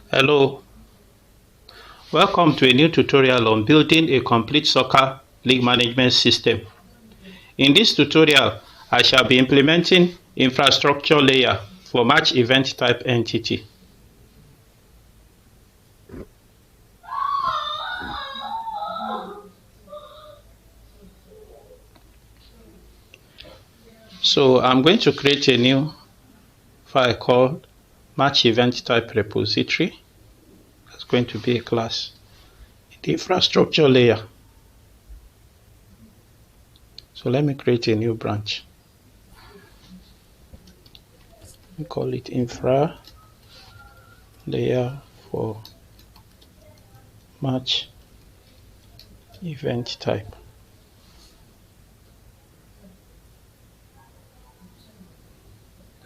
Hello, welcome to a new tutorial on building a complete soccer league management system. In this tutorial, I shall be implementing infrastructure layer for match event type entity. So I'm going to create a new file called MatchEventTypeRepository. That's going to be a class in the infrastructure layer. So let me create a new branch. We call it infra layer for match event type.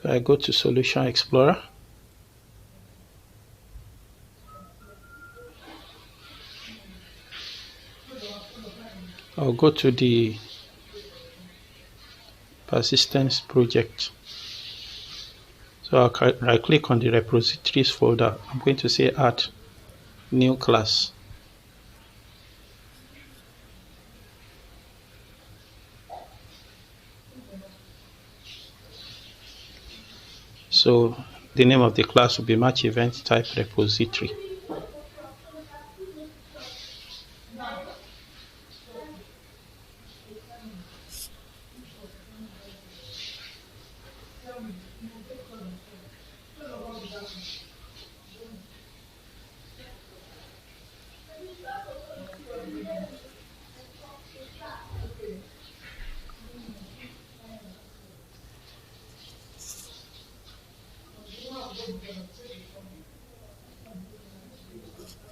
So I go to Solution Explorer. I'll go to the persistence project. So I'll right click on the repositories folder. I'm going to say add new class. So the name of the class will be MatchEventTypeRepository.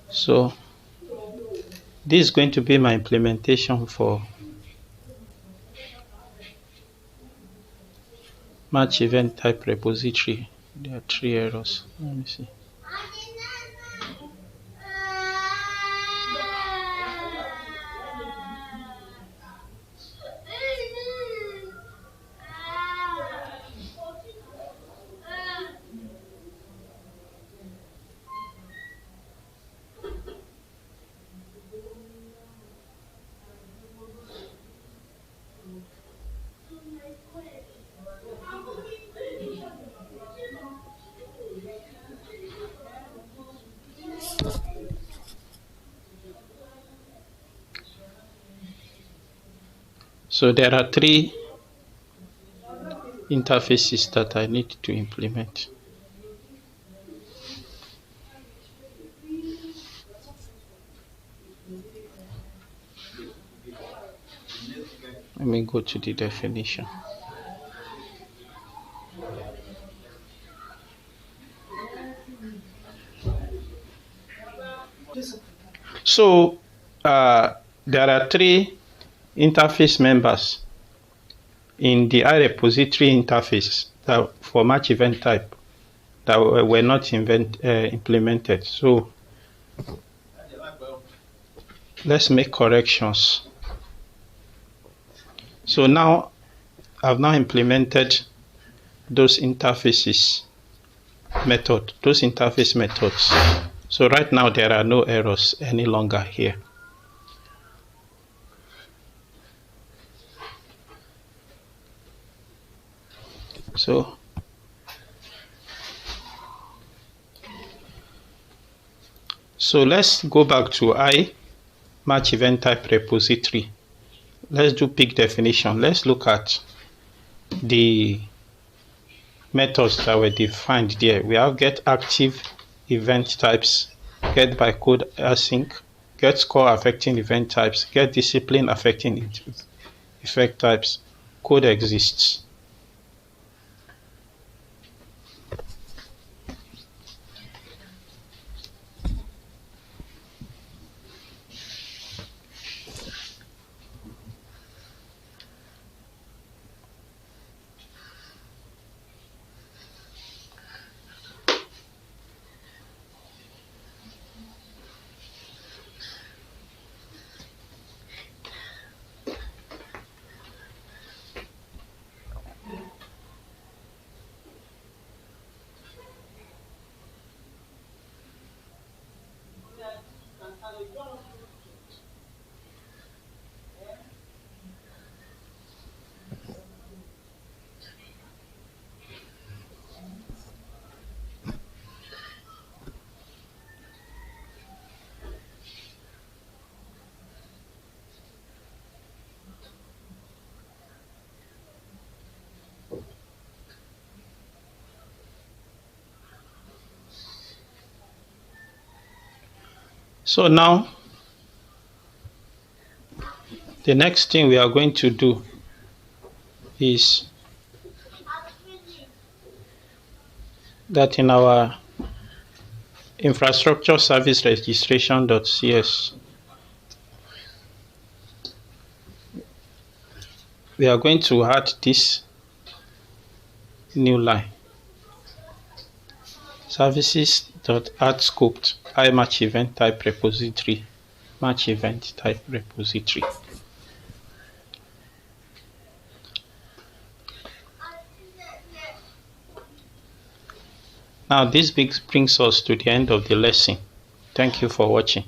So this is going to be my implementation for MatchEventTypeRepository. There are 3 errors. Let me see. So there are 3 interfaces that I need to implement. Let me go to the definition. So there are 3 interface members in the iRepository interface for match event type that were not implemented. So let's make corrections. So now I've now implemented those interface methods. So right now there are no errors any longer here. So let's go back to match event type repository. Let's do peak definition. Let's look at the methods that were defined there. We have get active event types, get by code async, get score affecting event types, get discipline affecting effect types, code exists. So now the next thing we are going to do is that in our infrastructure service registration.cs, we are going to add this new line, services.AddScoped MatchEventTypeRepository, MatchEventTypeRepository. Now this brings us to the end of the lesson. Thank you for watching.